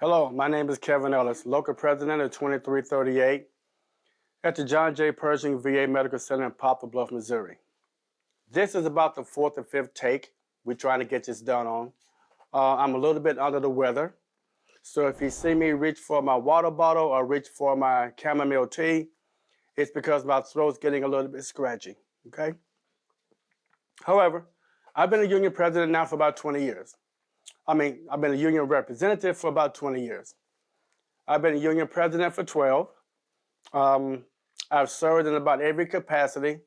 Hello, my name is Kevin Ellis, local president of 2338 at the John J. Pershing VA Medical Center in Poplar Bluff, Missouri. This is about the fourth or fifth take we're trying to get this done on. I'm a little bit under the weather, so if you see me reach for my water bottle or reach for my chamomile tea, it's because my throat's getting a little bit scratchy, okay? However, I've been a union president now for about 20 years. I've been a union representative for about 20 years. I've been a union president for 12. I've served in about every capacity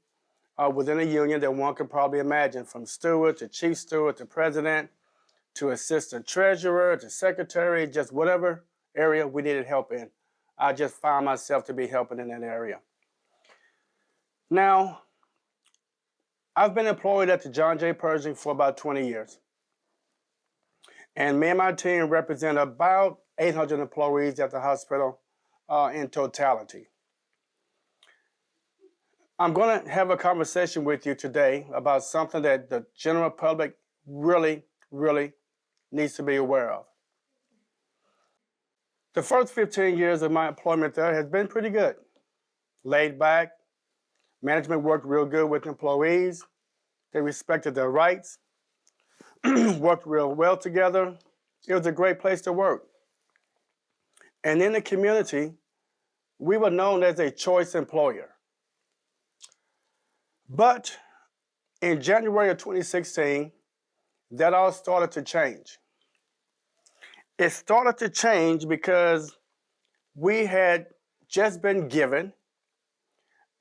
within a union that one could probably imagine, from steward to chief steward to president to assistant treasurer to secretary, just whatever area we needed help in. I just found myself to be helping in that area. Now, I've been employed at the John J. Pershing for about 20 years. And me and my team represent about 800 employees at the hospital in totality. I'm going to have a conversation with you today about something that the general public really needs to be aware of. The first 15 years of my employment there has been pretty good. Laid back, management worked real good with employees. They respected their rights. Worked real well together. It was a great place to work. And in the community, we were known as a choice employer. But in January of 2016, that all started to change. It started to change because we had just been given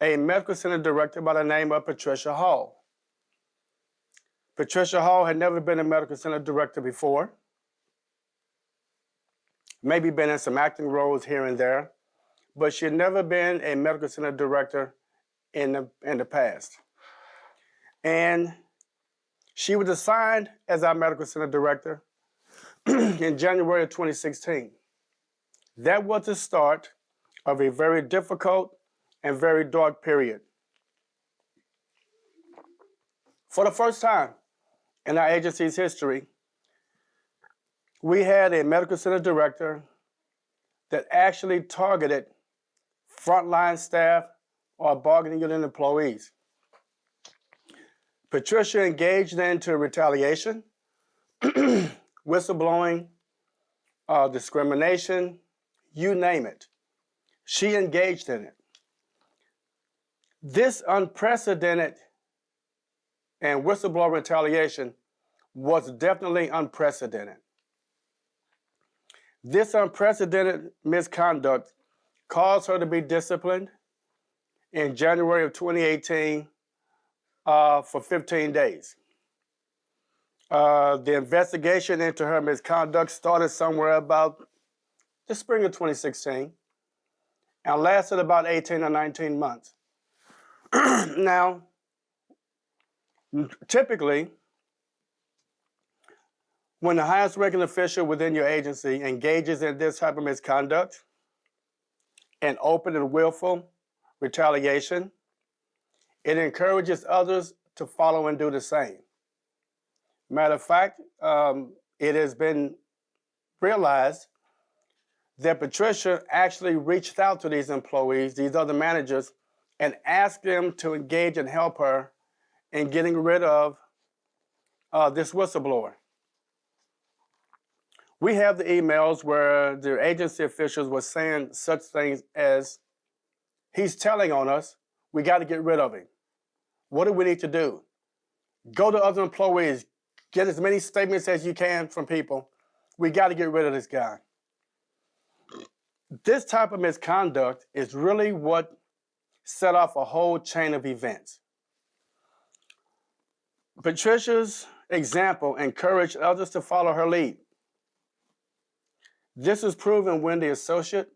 a medical center director by the name of Patricia Hall. Patricia Hall had never been a medical center director before. Maybe been in some acting roles here and there, but she had never been a medical center director in the past. And she was assigned as our medical center director in January of 2016. That was the start of a very difficult and very dark period. For the first time in our agency's history, we had a medical center director that actually targeted frontline staff or bargaining unit employees. Patricia engaged into retaliation, whistleblowing, discrimination, you name it. She engaged in it. This unprecedented and whistleblower retaliation was definitely unprecedented. This unprecedented misconduct caused her to be disciplined in January of 2018 for 15 days. The investigation into her misconduct started somewhere about the spring of 2016 and lasted about 18 or 19 months. Now, typically, when the highest ranking official within your agency engages in this type of misconduct and open and willful retaliation, it encourages others to follow and do the same. Matter of fact, it has been realized that Patricia actually reached out to these employees, these other managers, and asked them to engage and help her in getting rid of this whistleblower. We have the emails where the agency officials were saying such things as, he's telling on us, we got to get rid of him. What do we need to do? Go to other employees, get as many statements as you can from people. We got to get rid of this guy. This type of misconduct is really what set off a whole chain of events. Patricia's example encouraged others to follow her lead. This was proven when the assistant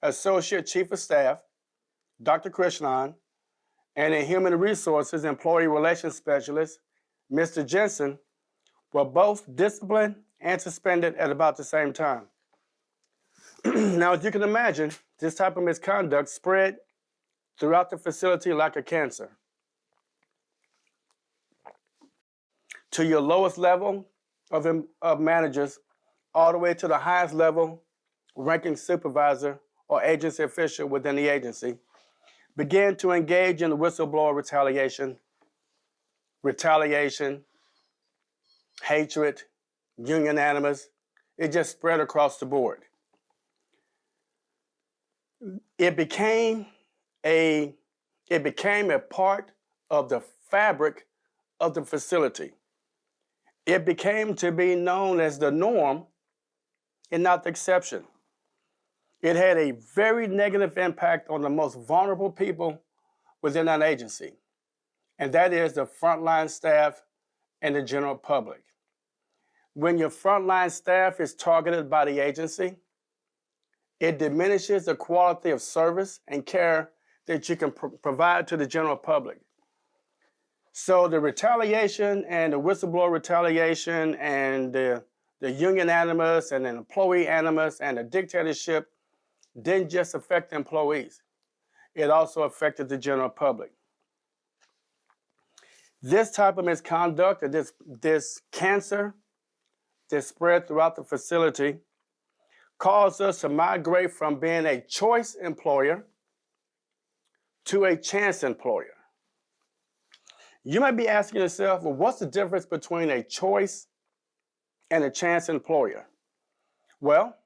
associate chief of staff, Dr. Krishnan, and a human resources employee relations specialist, Mr. Jensen, were both disciplined and suspended at about the same time. Now, as you can imagine, this type of misconduct spread throughout the facility like a cancer. To your lowest level of managers all the way to the highest level ranking supervisor or agency official within the agency, began to engage in whistleblower retaliation, hatred, union animus. It just spread across the board. It became a part of the fabric of the facility. It became to be known as the norm and not the exception. It had a very negative impact on the most vulnerable people within that agency, and that is the frontline staff and the general public. When your frontline staff is targeted by the agency, it diminishes the quality of service and care that you can provide to the general public. So the retaliation and the whistleblower retaliation and the union animus and the employee animus and the dictatorship didn't just affect the employees. It also affected the general public. This type of misconduct, or this cancer that spread throughout the facility, caused us to migrate from being a choice employer to a chance employer. You might be asking yourself, well, what's the difference between a choice and a chance employer? Well,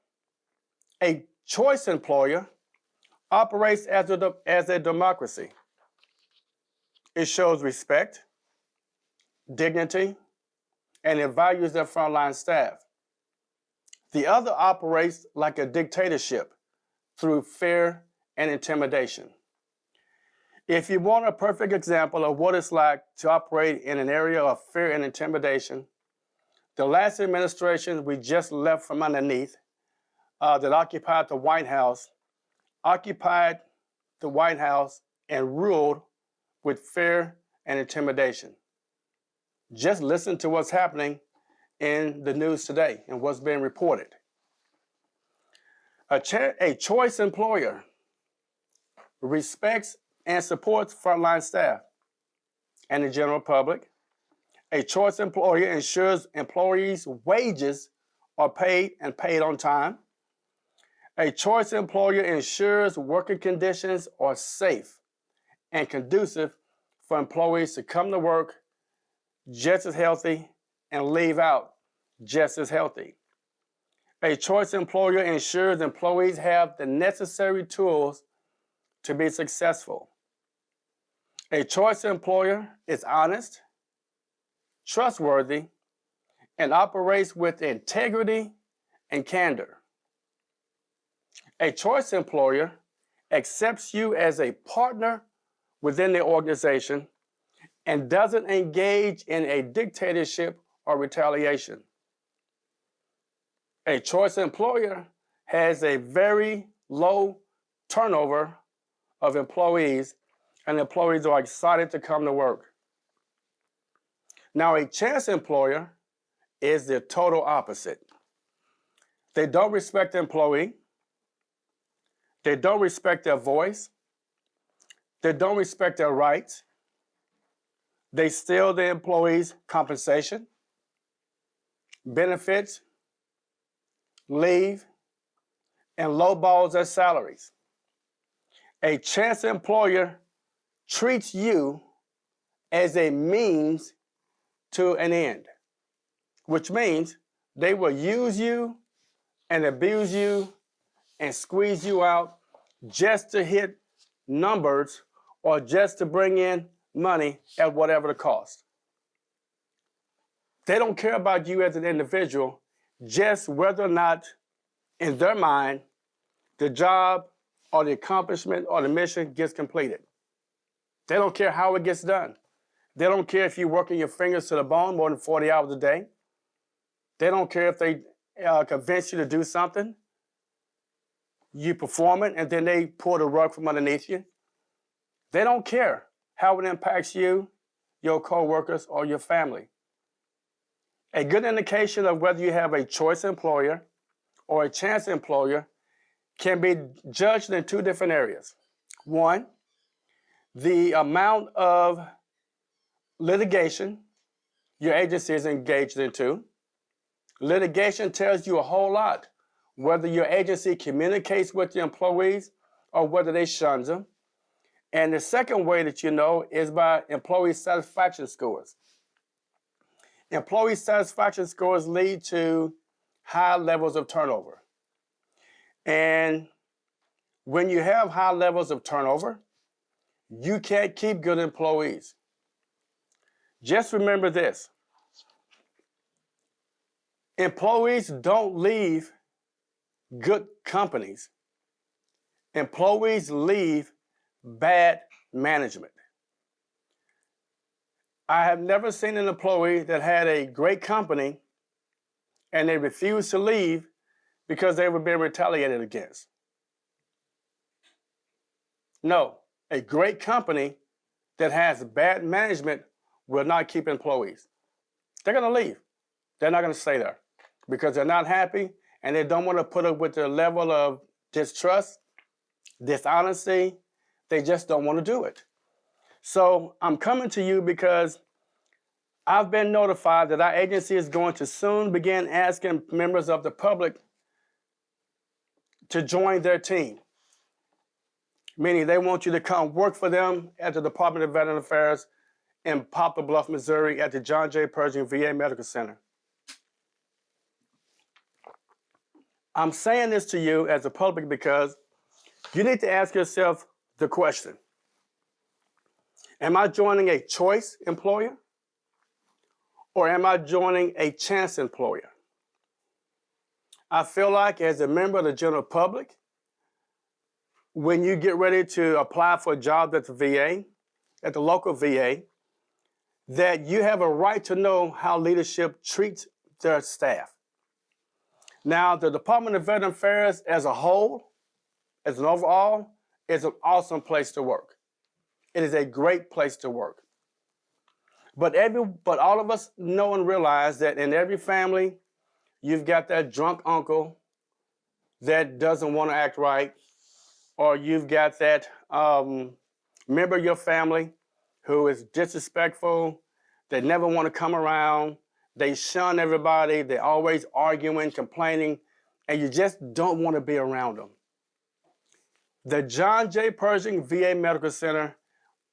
a choice employer operates as a democracy. It shows respect, dignity, and it values their frontline staff. The other operates like a dictatorship through fear and intimidation. If you want a perfect example of what it's like to operate in an area of fear and intimidation, the last administration we just left from underneath that occupied the White House and ruled with fear and intimidation. Just listen to what's happening in the news today and what's being reported. A choice employer respects and supports frontline staff and the general public. A choice employer ensures employees' wages are paid and paid on time. A choice employer ensures working conditions are safe and conducive for employees to come to work just as healthy and leave out just as healthy. A choice employer ensures employees have the necessary tools to be successful. A choice employer is honest, trustworthy, and operates with integrity and candor. A choice employer accepts you as a partner within the organization and doesn't engage in a dictatorship or retaliation. A choice employer has a very low turnover of employees, and employees are excited to come to work. Now, a chance employer is the total opposite. They don't respect the employee. They don't respect their voice. They don't respect their rights. They steal the employee's compensation, benefits, leave, and lowballs their salaries. A chance employer treats you as a means to an end, which means they will use you and abuse you and squeeze you out just to hit numbers or just to bring in money at whatever the cost. They don't care about you as an individual, just whether or not, in their mind, the job or the accomplishment or the mission gets completed. They don't care how it gets done. They don't care if you're working your fingers to the bone more than 40 hours a day. They don't care if they convince you to do something. You perform it, and then they pull the rug from underneath you. They don't care how it impacts you, your coworkers, or your family. A good indication of whether you have a choice employer or a chance employer can be judged in two different areas. One, the amount of litigation your agency is engaged into. Litigation tells you a whole lot, whether your agency communicates with the employees or whether they shun them. And the second way that you know is by employee satisfaction scores. Employee satisfaction scores lead to high levels of turnover. And when you have high levels of turnover, you can't keep good employees. Just remember this. Employees don't leave good companies. Employees leave bad management. I have never seen an employee that had a great company and they refused to leave because they were being retaliated against. No, a great company that has bad management will not keep employees. They're going to leave. They're not going to stay there because they're not happy and they don't want to put up with the level of distrust, dishonesty. They just don't want to do it. So I'm coming to you because I've been notified that our agency is going to soon begin asking members of the public to join their team, meaning they want you to come work for them at the Department of Veteran Affairs in Poplar Bluff, Missouri at the John J. Pershing VA Medical Center. I'm saying this to you as a public because you need to ask yourself the question, am I joining a choice employer or am I joining a chance employer? I feel like as a member of the general public, when you get ready to apply for a job at the VA, at the local VA, that you have a right to know how leadership treats their staff. Now, the Department of Veteran Affairs as a whole, as an overall, is an awesome place to work. It is a great place to work. But all of us know and realize that in every family, you've got that drunk uncle that doesn't want to act right, or you've got that member of your family who is disrespectful, they never want to come around, they shun everybody, they're always arguing, complaining, and you just don't want to be around them. The John J. Pershing VA Medical Center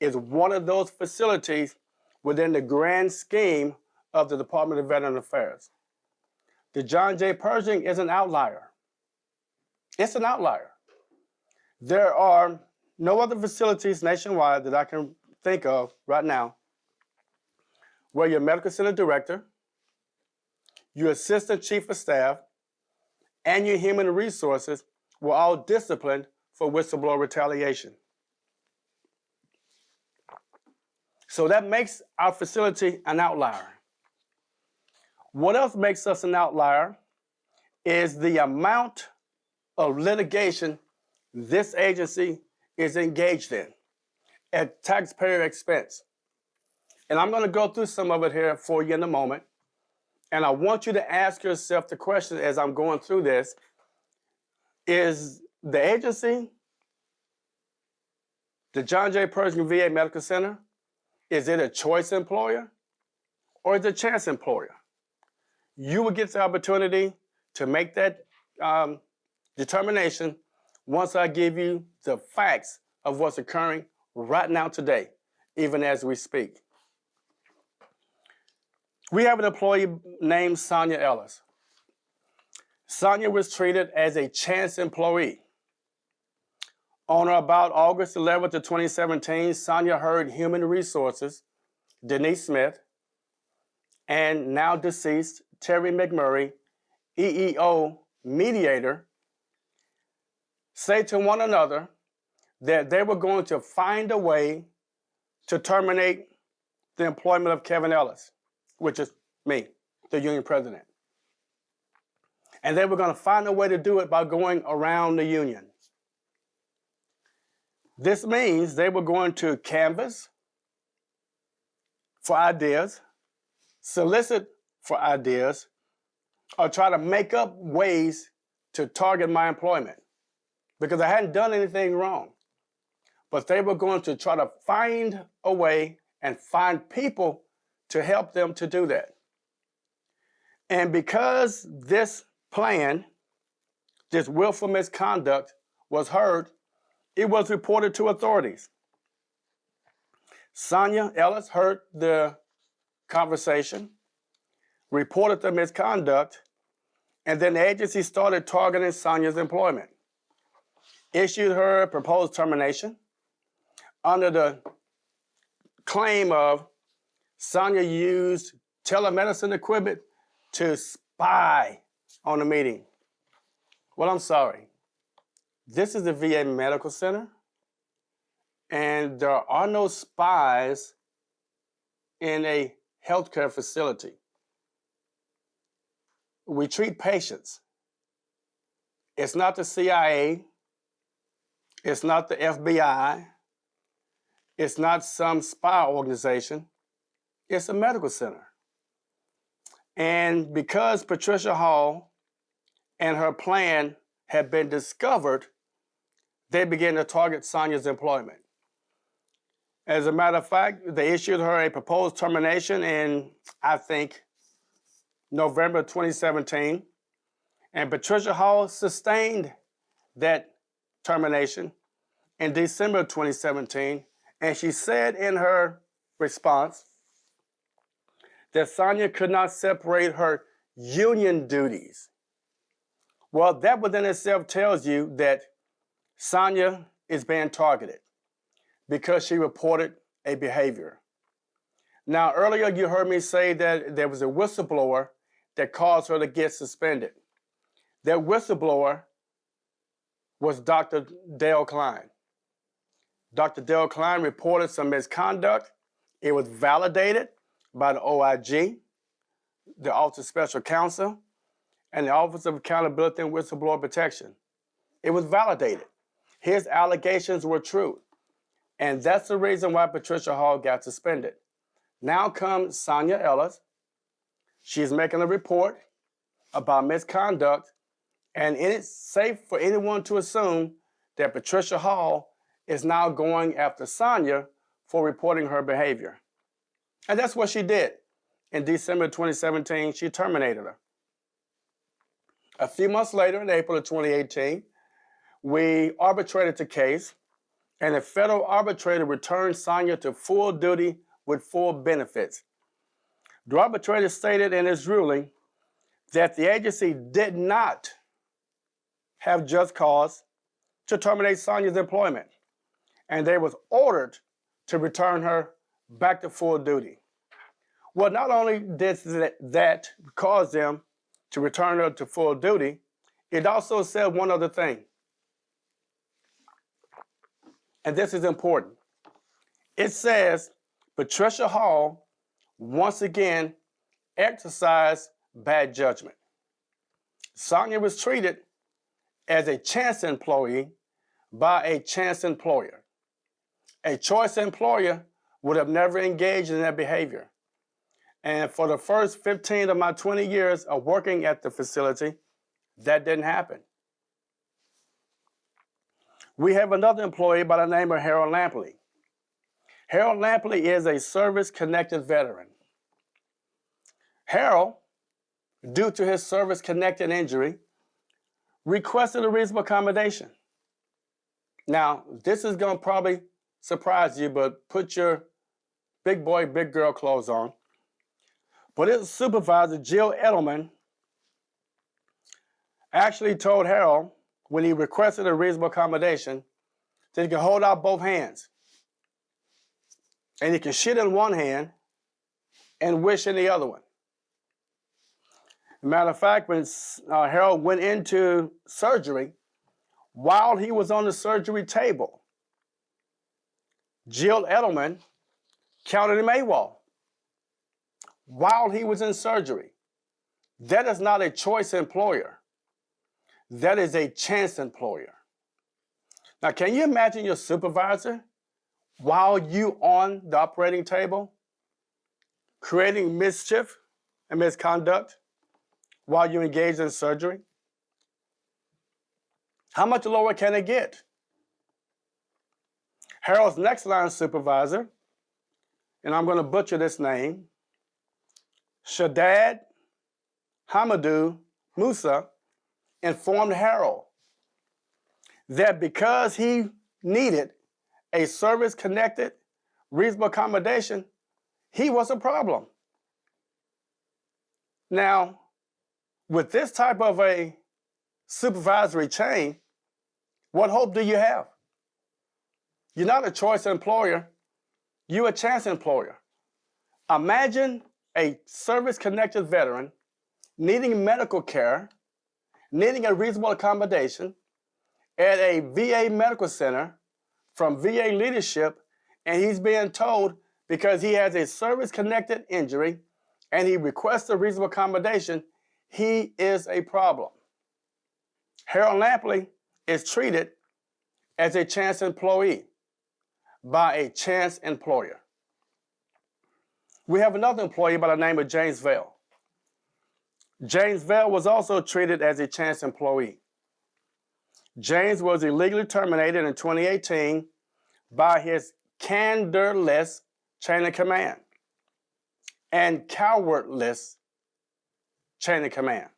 is one of those facilities within the grand scheme of the Department of Veteran Affairs. The John J. Pershing is an outlier. It's an outlier. There are no other facilities nationwide that I can think of right now where your medical center director, your assistant chief of staff, and your human resources were all disciplined for whistleblower retaliation. So that makes our facility an outlier. What else makes us an outlier is the amount of litigation this agency is engaged in at taxpayer expense. And I'm going to go through some of it here for you in a moment. And I want you to ask yourself the question as I'm going through this, is the agency, the John J. Pershing VA Medical Center, is it a choice employer or is it a chance employer? You will get the opportunity to make that determination once I give you the facts of what's occurring right now today, even as we speak. We have an employee named Sonia Ellis. Sonia was treated as a chance employee. On or about August 11th of 2017, Sonia heard Human Resources, Denise Smith, and now deceased Terry McMurray, EEO mediator, say to one another that they were going to find a way to terminate the employment of Kevin Ellis, which is me, the union president. And they were going to find a way to do it by going around the union. This means they were going to canvass for ideas, solicit for ideas, or try to make up ways to target my employment because I hadn't done anything wrong. But they were going to try to find a way and find people to help them to do that. And because this plan, this willful misconduct, was heard, it was reported to authorities. Sonia Ellis heard the conversation, reported the misconduct, and then the agency started targeting Sonia's employment. Issued her a proposed termination under the claim of Sonia used telemedicine equipment to spy on the meeting. Well, I'm sorry. This is the VA Medical Center, and there are no spies in a healthcare facility. We treat patients. It's not the CIA. It's not the FBI. It's not some spy organization. It's a medical center. And because Patricia Hall and her plan had been discovered, they began to target Sonia's employment. As a matter of fact, they issued her a proposed termination in, I think, November 2017. And Patricia Hall sustained that termination in December 2017. And she said in her response that Sonia could not separate her union duties. Well, that within itself tells you that Sonia is being targeted because she reported a behavior. Now, earlier you heard me say that there was a whistleblower that caused her to get suspended. That whistleblower was Dr. Dale Klein. Dr. Dale Klein reported some misconduct. It was validated by the OIG, the Office of Special Counsel, and the Office of Accountability and Whistleblower Protection. It was validated. His allegations were true. And that's the reason why Patricia Hall got suspended. Now comes Sonia Ellis. She's making a report about misconduct, and it's safe for anyone to assume that Patricia Hall is now going after Sonia for reporting her behavior. And that's what she did. In December 2017, she terminated her. A few months later, in April of 2018, we arbitrated the case, and a federal arbitrator returned Sonia to full duty with full benefits. The arbitrator stated in his ruling that the agency did not have just cause to terminate Sonia's employment, and they was ordered to return her back to full duty. Well, not only did that cause them to return her to full duty, it also said one other thing. And this is important. It says Patricia Hall once again exercised bad judgment. Sonia was treated as a chance employee by a chance employer. A choice employer would have never engaged in that behavior. And for the first 15 of my 20 years of working at the facility, that didn't happen. We have another employee by the name of Harold Lampley. Harold Lampley is a service-connected veteran. Harold, due to his service-connected injury, requested a reasonable accommodation. Now, this is going to probably surprise you, but put your big boy, big girl clothes on. But his supervisor, Jill Edelman, actually told Harold, when he requested a reasonable accommodation, that he can hold out both hands. And he can shit in one hand and wish in the other one. As a matter of fact, when Harold went into surgery, while he was on the surgery table, Jill Edelman counted him AWOL while he was in surgery. That is not a choice employer. That is a chance employer. Now, can you imagine your supervisor while you on the operating table creating mischief and misconduct while you engage in surgery? How much lower can it get? Harold's next line supervisor, and I'm going to butcher this name, Shaddad Hamadou Musa informed Harold that because he needed a service-connected reasonable accommodation, he was a problem. Now, with this type of a supervisory chain, what hope do you have? You're not a choice employer, you're a chance employer. Imagine a service-connected veteran needing medical care, needing a reasonable accommodation at a VA medical center from VA leadership, and he's being told because he has a service-connected injury and he requests a reasonable accommodation, he is a problem. Harold Lampley is treated as a chance employee by a chance employer. We have another employee by the name of James Vale. James Vale was also treated as a chance employee. James was illegally terminated in 2018 by his candorless chain of command and cowardless chain of command.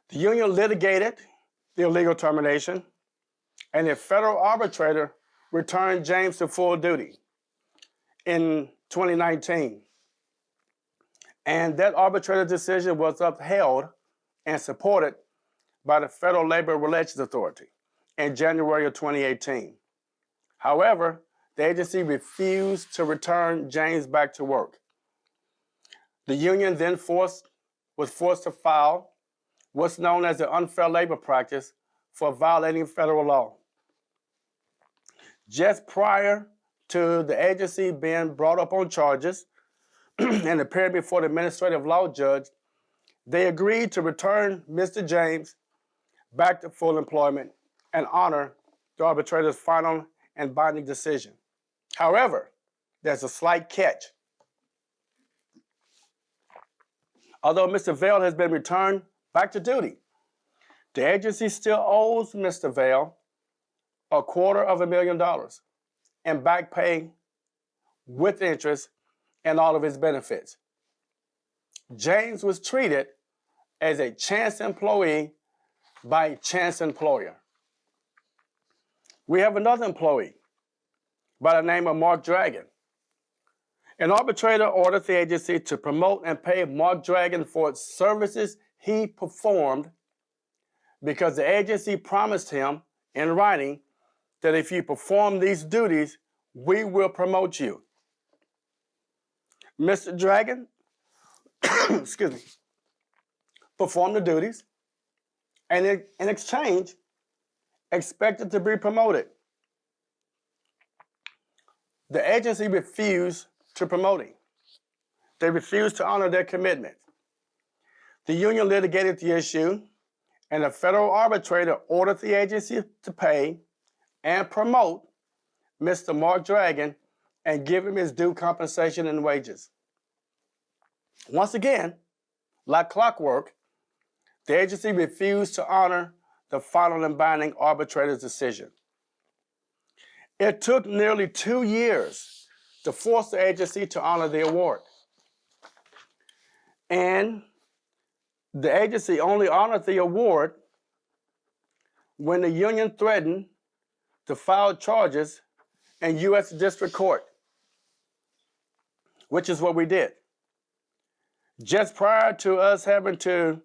The union litigated the illegal termination, and a federal arbitrator returned James to full duty in 2019. And that arbitrator decision was upheld and supported by the Federal Labor Relations Authority in January of 2018. However, the agency refused to return James back to work. The union then was forced to file what's known as the unfair labor practice for violating federal law. Just prior to the agency being brought up on charges and appearing before the administrative law judge, they agreed to return Mr. James back to full employment and honor the arbitrator's final and binding decision. However, there's a slight catch. Although Mr. Vale has been returned back to duty, the agency still owes Mr. Vale $250,000 in back pay with interest and all of his benefits. James was treated as a chance employee by a chance employer. We have another employee by the name of Mark Dragon. An arbitrator ordered the agency to promote and pay Mark Dragon for services he performed because the agency promised him in writing that if you perform these duties, we will promote you. Mr. Dragon, excuse me, performed the duties and in exchange expected to be promoted. The agency refused to promote him. They refused to honor their commitment. The union litigated the issue, and a federal arbitrator ordered the agency to pay and promote Mr. Mark Dragon and give him his due compensation and wages. Once again, like clockwork, the agency refused to honor the final and binding arbitrator's decision. It took nearly 2 years to force the agency to honor the award. And the agency only honored the award when the union threatened to file charges in U.S. District Court, which is what we did. Just prior to us having to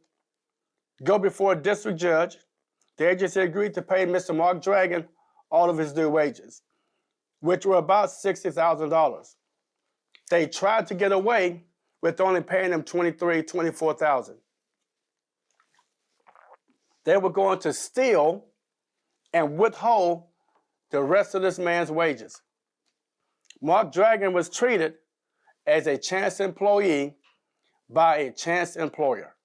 go before a district judge, the agency agreed to pay Mr. Mark Dragon all of his due wages, which were about $60,000. They tried to get away with only paying him $23,000, $24,000. They were going to steal and withhold the rest of this man's wages. Mark Dragon was treated as a chance employee by a chance employer.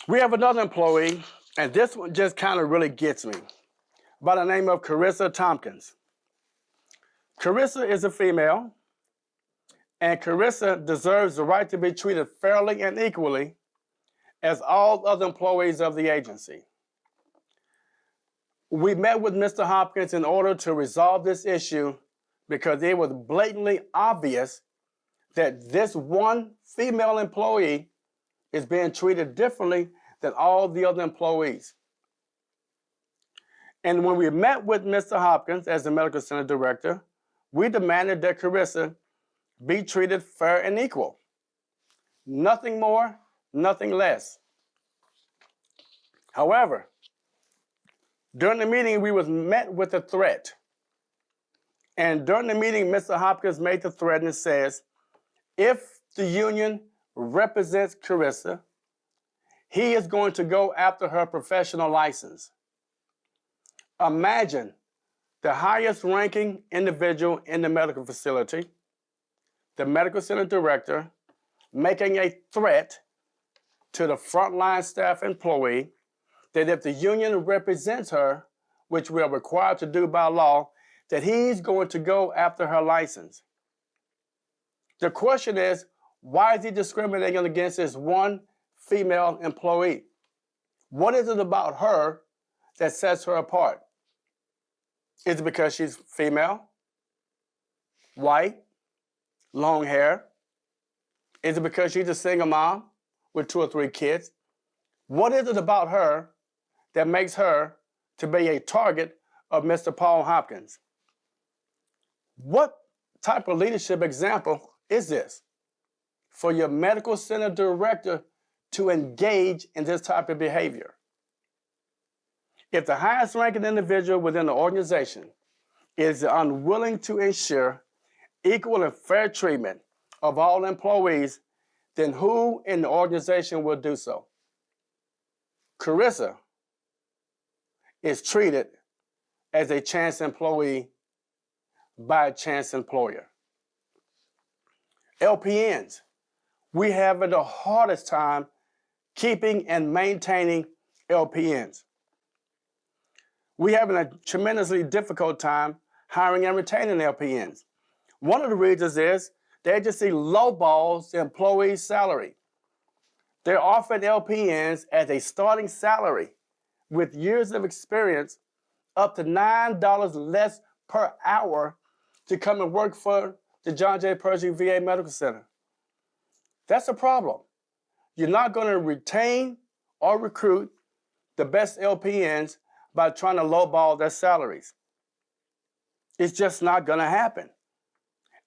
We have another employee, and this one just kind of really gets me, by the name of Carissa Tompkins. Carissa is a female, and Carissa deserves the right to be treated fairly and equally as all other employees of the agency. We met with Mr. Hopkins in order to resolve this issue because it was blatantly obvious that this one female employee is being treated differently than all the other employees. And when we met with Mr. Hopkins as the medical center director, we demanded that Carissa be treated fair and equal. Nothing more, nothing less. However, during the meeting, we was met with a threat. And during the meeting, Mr. Hopkins made the threat and says, if the union represents Carissa, he is going to go after her professional license. Imagine the highest ranking individual in the medical facility, the medical center director, making a threat to the frontline staff employee that if the union represents her, which we are required to do by law, that he's going to go after her license. The question is, why is he discriminating against this one female employee? What is it about her that sets her apart? Is it because she's female, white, long hair? Is it because she's a single mom with 2 or 3 kids? What is it about her that makes her to be a target of Mr. Paul Hopkins? What type of leadership example is this for your medical center director to engage in this type of behavior? If the highest ranking individual within the organization is unwilling to ensure equal and fair treatment of all employees, then who in the organization will do so? Carissa is treated as a chance employee by a chance employer. LPNs, we have the hardest time keeping and maintaining LPNs. We have a tremendously difficult time hiring and retaining LPNs. One of the reasons is the agency lowballs the employee's salary. They're offered LPNs as a starting salary with years of experience up to $9 less per hour to come and work for the John J. Pershing VA Medical Center. That's a problem. You're not going to retain or recruit the best LPNs by trying to lowball their salaries. It's just not going to happen.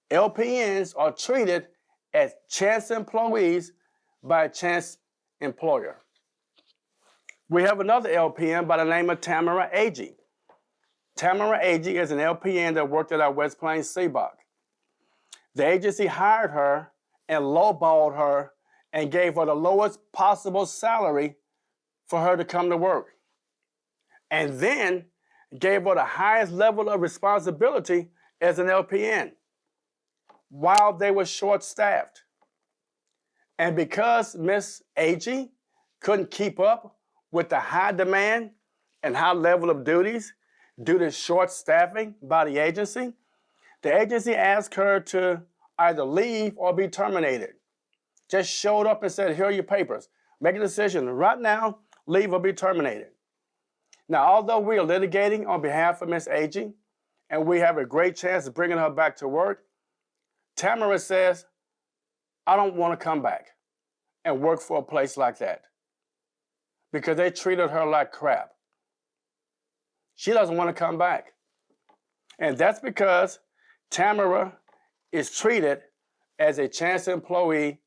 LPNs are treated as chance employees by a chance employer. We have another LPN by the name of Tamara AFGE. Tamara AFGE is an LPN that worked at our West Plains CBOC. The agency hired her and lowballed her and gave her the lowest possible salary for her to come to work. And then gave her the highest level of responsibility as an LPN while they were short-staffed. And because Miss AFGE couldn't keep up with the high demand and high level of duties due to short staffing by the agency asked her to either leave or be terminated. Just showed up and said, here are your papers. Make a decision right now, leave or be terminated. Now, although we are litigating on behalf of Miss AFGE and we have a great chance of bringing her back to work, Tamara says, I don't want to come back and work for a place like that because they treated her like crap. She doesn't want to come back. And that's because Tamara is treated as a chance employee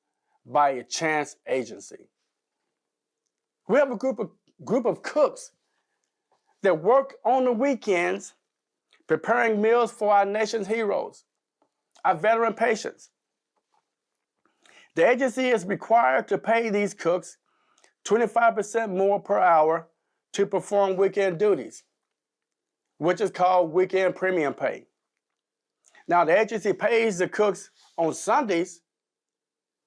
by a chance agency. We have a group of cooks that work on the weekends preparing meals for our nation's heroes, our veteran patients. The agency is required to pay these cooks 25% more per hour to perform weekend duties, which is called weekend premium pay. Now, the agency pays the cooks on Sundays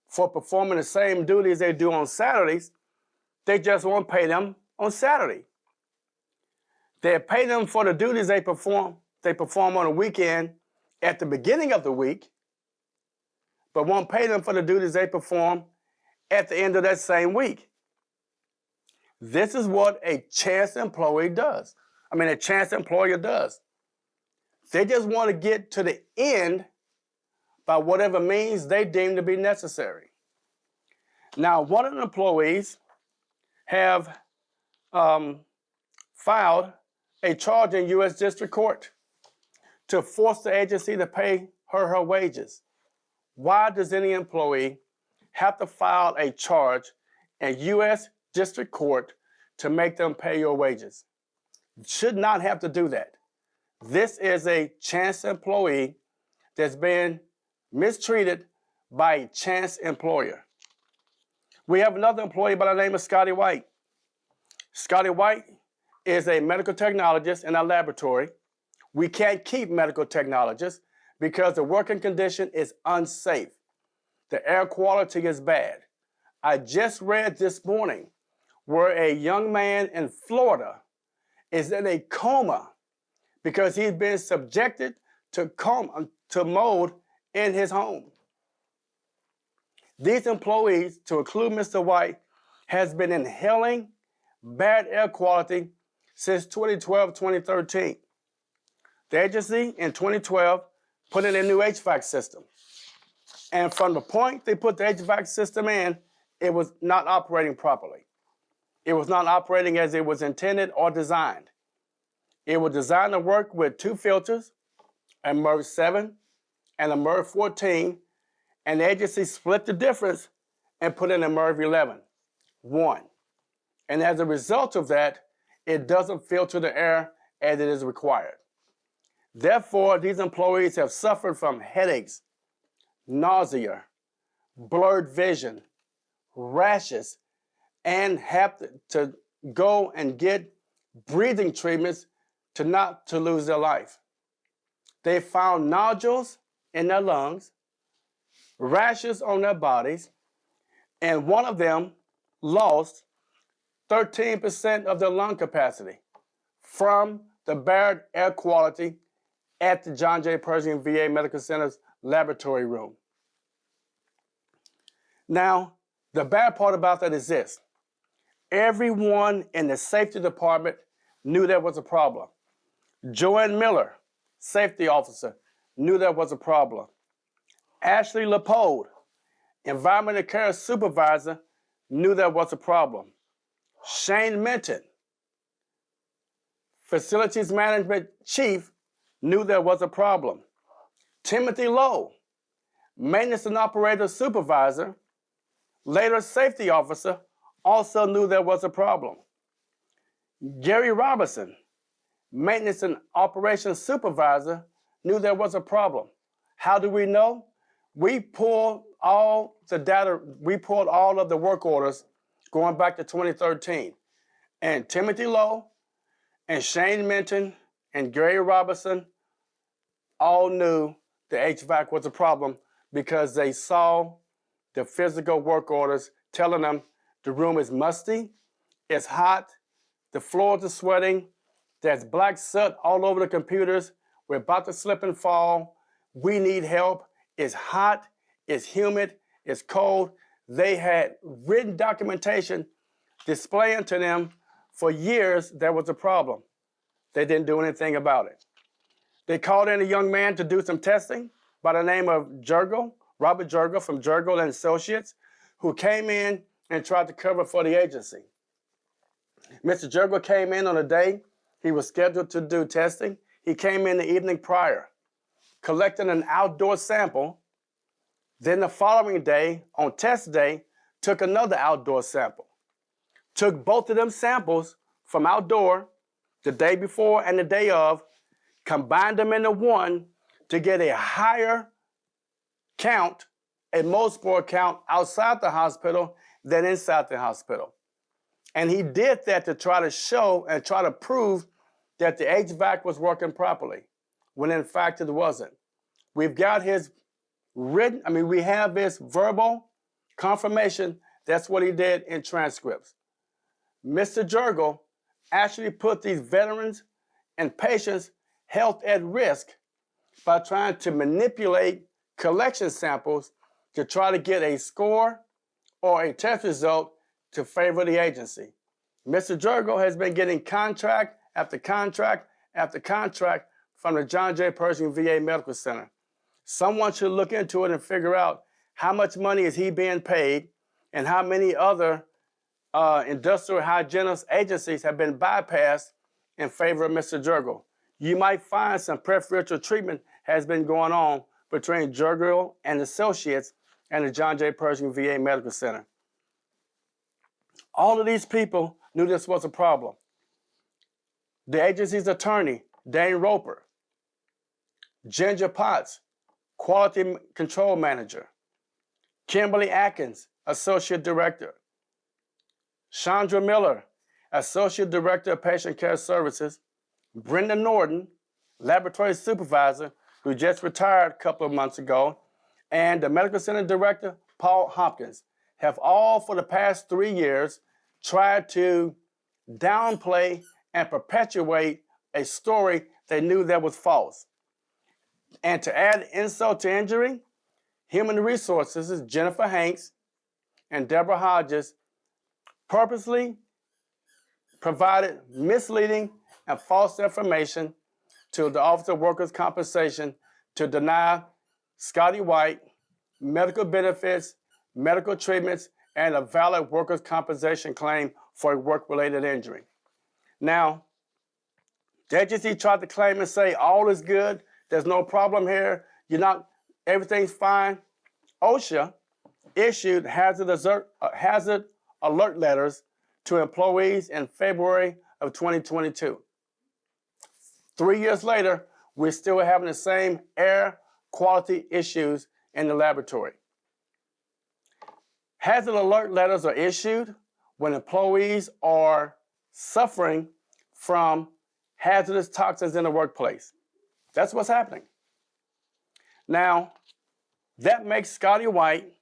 for performing the same duties they do on Saturdays. They just won't pay them on Saturday. They pay them for the duties they perform on a weekend at the beginning of the week, but won't pay them for the duties they perform at the end of that same week. This is what a chance employee does. A chance employer does. They just want to get to the end by whatever means they deem to be necessary. Now, one of the employees have filed a charge in U.S. District Court to force the agency to pay her wages. Why does any employee have to file a charge in U.S. District Court to make them pay your wages? Should not have to do that. This is a chance employee that's been mistreated by a chance employer. We have another employee by the name of Scotty White. Scotty White is a medical technologist in our laboratory. We can't keep medical technologists because the working condition is unsafe. The air quality is bad. I just read this morning where a young man in Florida is in a coma because he's been subjected to mold in his home. These employees, to include Mr. White, has been inhaling bad air quality since 2012-2013. The agency in 2012 put in a new HVAC system. And from the point they put the HVAC system in, it was not operating properly. It was not operating as it was intended or designed. It was designed to work with 2 filters, a MERV 7 and a MERV 14, and the agency split the difference and put in a MERV 11, 1. And as a result of that, it doesn't filter the air as it is required. Therefore, these employees have suffered from headaches, nausea, blurred vision, rashes, and have to go and get breathing treatments not to lose their life. They found nodules in their lungs, rashes on their bodies, and one of them lost 13% of their lung capacity from the bad air quality at the John J. Pershing VA Medical Center's laboratory room. Now, the bad part about that is this. Everyone in the safety department knew there was a problem. Joanne Miller, safety officer, knew there was a problem. Ashley Lepold, environmental care supervisor, knew there was a problem. Shane Minton, facilities management chief, knew there was a problem. Timothy Lowe, maintenance and operator supervisor, later safety officer, also knew there was a problem. Gary Robertson, maintenance and operations supervisor, knew there was a problem. How do we know? We pulled all the data, we pulled all of the work orders going back to 2013. And Timothy Lowe and Shane Minton and Gary Robertson all knew the HVAC was a problem because they saw the physical work orders telling them the room is musty, it's hot, the floors are sweating, there's black soot all over the computers, we're about to slip and fall, we need help, it's hot, it's humid, it's cold. They had written documentation displaying to them for years there was a problem. They didn't do anything about it. They called in a young man to do some testing by the name of Robert Jurgel from Jurgel and Associates, who came in and tried to cover for the agency. Mr. Jurgel came in on a day he was scheduled to do testing. He came in the evening prior, collected an outdoor sample. Then the following day, on test day, took another outdoor sample. Took both of them samples from outdoor the day before and the day of, combined them into one to get a higher count, a mold count outside the hospital than inside the hospital. And he did that to try to show and try to prove that the HVAC was working properly, when in fact it wasn't. We've got his we have his verbal confirmation that's what he did in transcripts. Mr. Jurgel actually put these veterans and patients' health at risk by trying to manipulate collection samples to try to get a score or a test result to favor the agency. Mr. Jurgel has been getting contract after contract after contract from the John J. Pershing VA Medical Center. Someone should look into it and figure out how much money is he being paid and how many other industrial hygienist agencies have been bypassed in favor of Mr. Jurgel. You might find some preferential treatment has been going on between Jurgel and Associates and the John J. Pershing VA Medical Center. All of these people knew this was a problem. The agency's attorney, Dane Roper, Ginger Potts, Quality Control Manager, Kimberly Atkins, Associate Director, Chandra Miller, Associate Director of Patient Care Services, Brenda Norton, Laboratory Supervisor, who just retired a couple of months ago, and the Medical Center Director, Paul Hopkins, have all for the past 3 years tried to downplay and perpetuate a story they knew that was false. And to add insult to injury, Human Resources' Jennifer Hanks and Deborah Hodges purposely provided misleading and false information to the Office of Workers' Compensation to deny Scotty White medical benefits, medical treatments, and a valid workers' compensation claim for a work-related injury. Now, the agency tried to claim and say all is good, there's no problem here, everything's fine. OSHA issued hazard alert letters to employees in February of 2022. 3 years later, we're still having the same air quality issues in the laboratory. Hazard alert letters are issued when employees are suffering from hazardous toxins in the workplace. That's what's happening. Now, that makes Scotty White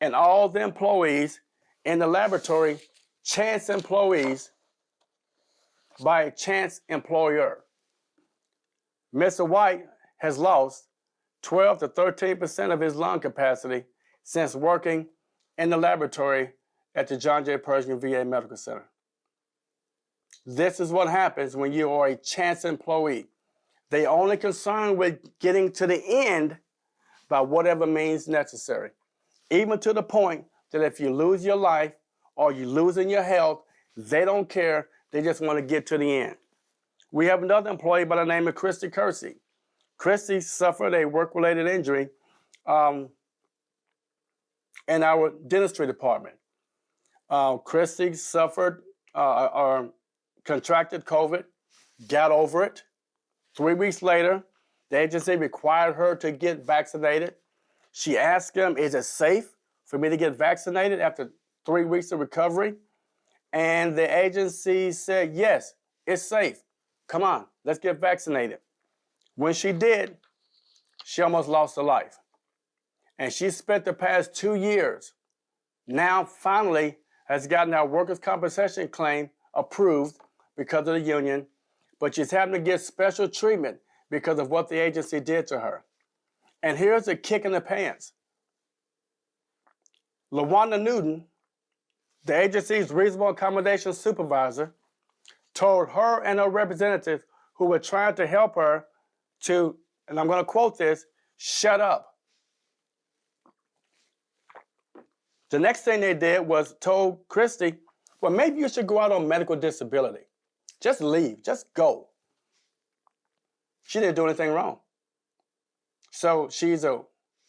and all the employees in the laboratory chance employees by a chance employer. Mr. White has lost 12 to 13% of his lung capacity since working in the laboratory at the John J. Pershing VA Medical Center. This is what happens when you are a chance employee. They only concerned with getting to the end by whatever means necessary, even to the point that if you lose your life or you losing your health, they don't care. They just want to get to the end. We have another employee by the name of Christy Kersey. Christy suffered a work-related injury in our dentistry department. Christy suffered or contracted COVID, got over it. 3 weeks later, the agency required her to get vaccinated. She asked him, is it safe for me to get vaccinated after 3 weeks of recovery? And the agency said, yes, it's safe. Come on, let's get vaccinated. When she did, she almost lost her life. And she spent the past 2 years, now finally has gotten our workers' compensation claim approved because of the union, but she's having to get special treatment because of what the agency did to her. And here's a kick in the pants. LaWanda Newton, the agency's reasonable accommodation supervisor, told her and her representative who were trying to help her to, and I'm going to quote this, shut up. The next thing they did was told Christy, well, maybe you should go out on medical disability. Just leave, just go. She didn't do anything wrong. So she's an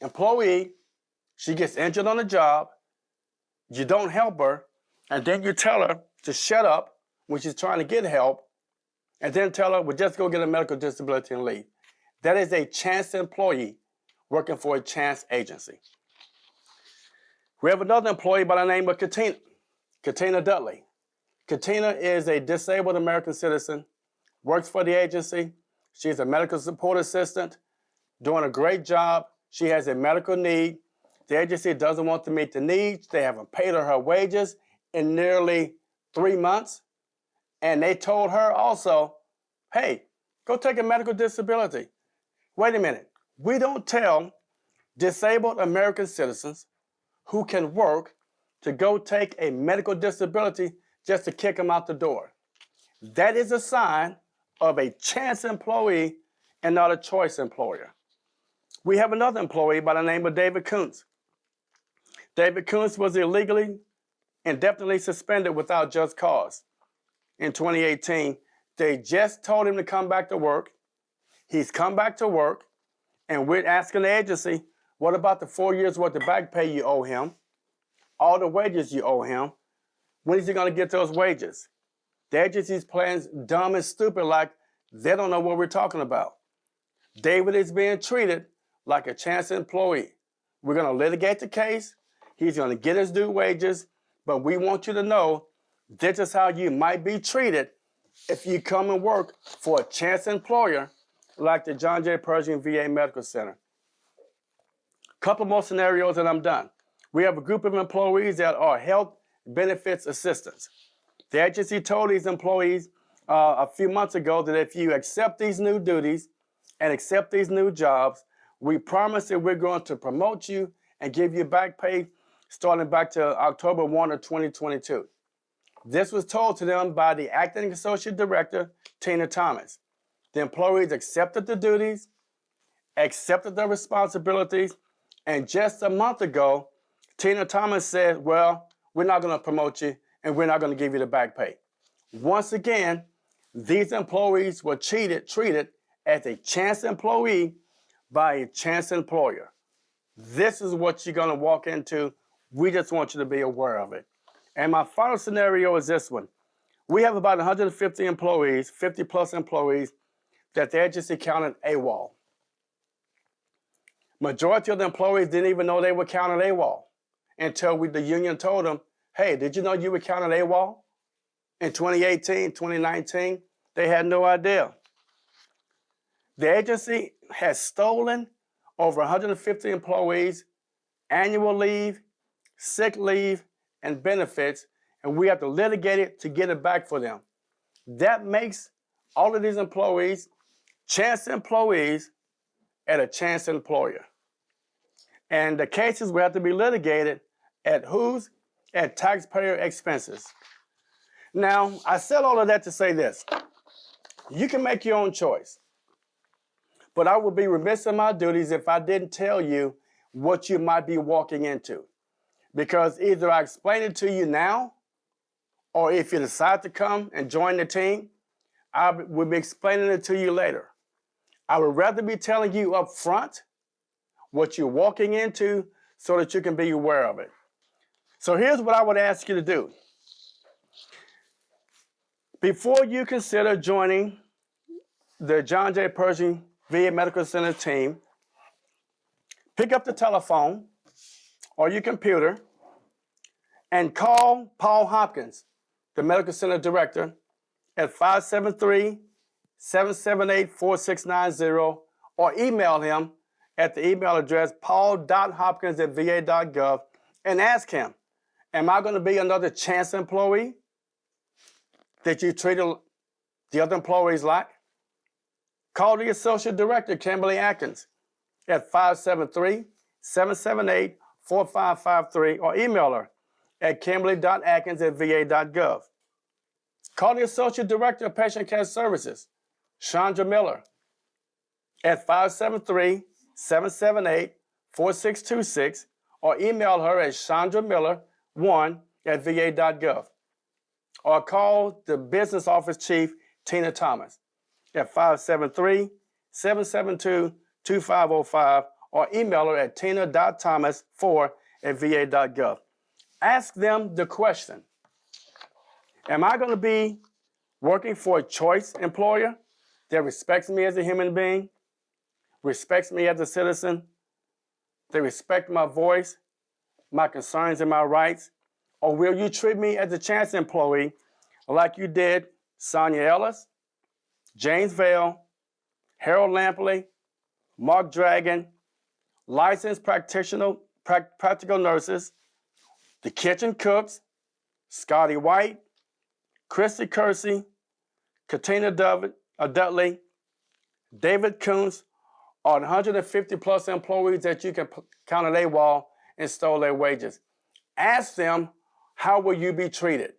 employee, she gets injured on the job, you don't help her, and then you tell her to shut up when she's trying to get help, and then tell her, well, just go get a medical disability and leave. That is a chance employee working for a chance agency. We have another employee by the name of Katina Dudley. Katina is a disabled American citizen, works for the agency. She's a medical support assistant, doing a great job. She has a medical need. The agency doesn't want to meet the needs. They haven't paid her wages in nearly 3 months. And they told her also, hey, go take a medical disability. Wait a minute. We don't tell disabled American citizens who can work to go take a medical disability just to kick them out the door. That is a sign of a chance employee and not a choice employer. We have another employee by the name of David Kuntz. David Kuntz was illegally, indefinitely suspended without just cause. In 2018, they just told him to come back to work. He's come back to work, and we're asking the agency, what about the 4 years worth of back pay you owe him? All the wages you owe him? When is he going to get those wages? The agency's playing dumb and stupid like they don't know what we're talking about. David is being treated like a chance employee. We're going to litigate the case. He's going to get his due wages, but we want you to know this is how you might be treated if you come and work for a chance employer like the John J. Pershing VA Medical Center. Couple more scenarios and I'm done. We have a group of employees that are health benefits assistants. The agency told these employees a few months ago that if you accept these new duties and accept these new jobs, we promise that we're going to promote you and give you back pay starting back to October 1 of 2022. This was told to them by the acting associate director, Tina Thomas. The employees accepted the duties, accepted the responsibilities, and just a month ago, Tina Thomas said, well, we're not going to promote you and we're not going to give you the back pay. Once again, these employees were treated as a chance employee by a chance employer. This is what you're going to walk into. We just want you to be aware of it. And my final scenario is this one. We have about 150 employees, 50 plus employees, that the agency counted AWOL. Majority of the employees didn't even know they were counted AWOL until the union told them, hey, did you know you were counted AWOL? In 2018, 2019, they had no idea. The agency has stolen over 150 employees' annual leave, sick leave, and benefits, and we have to litigate it to get it back for them. That makes all of these employees chance employees at a chance employer. And the cases will have to be litigated at whose? At taxpayer expenses. Now, I said all of that to say this. You can make your own choice. But I would be remiss in my duties if I didn't tell you what you might be walking into. Because either I explain it to you now, or if you decide to come and join the team, I will be explaining it to you later. I would rather be telling you up front what you're walking into so that you can be aware of it. So here's what I would ask you to do. Before you consider joining the John J. Pershing VA Medical Center team, pick up the telephone or your computer and call Paul Hopkins, the Medical Center Director, at 573-778-4690 or email him at the email address paul.hopkins@va.gov and ask him, am I going to be another chance employee that you treated the other employees like? Call the Associate Director, Kimberly Atkins, at 573-778-4553 or email her at kimberly.atkins@va.gov. Call the Associate Director of Patient Care Services, Chandra Miller, at 573-778-4626 or email her at chandramiller1@va.gov. Or call the Business Office Chief, Tina Thomas, at 573-772-2505 or email her at tina.thomas4@va.gov. Ask them the question, am I going to be working for a choice employer that respects me as a human being, respects me as a citizen, they respect my voice, my concerns and my rights, or will you treat me as a chance employee like you did Sonia Ellis, James Vale, Harold Lampley, Mark Dragon, licensed practical nurses, the kitchen cooks, Scotty White, Christy Kersey, Katina Dudley, David Kuntz, or 150 plus employees that you can count at AWOL and stole their wages. Ask them, how will you be treated?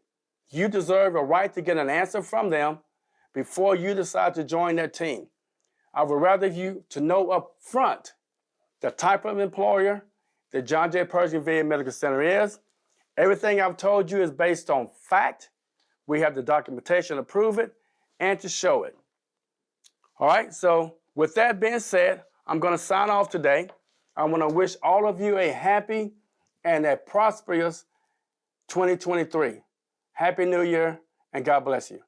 You deserve a right to get an answer from them before you decide to join their team. I would rather you to know up front the type of employer that John J. Pershing VA Medical Center is. Everything I've told you is based on fact. We have the documentation to prove it and to show it. All right, so with that being said, I'm going to sign off today. I want to wish all of you a happy and a prosperous 2023. Happy New Year, and God bless you.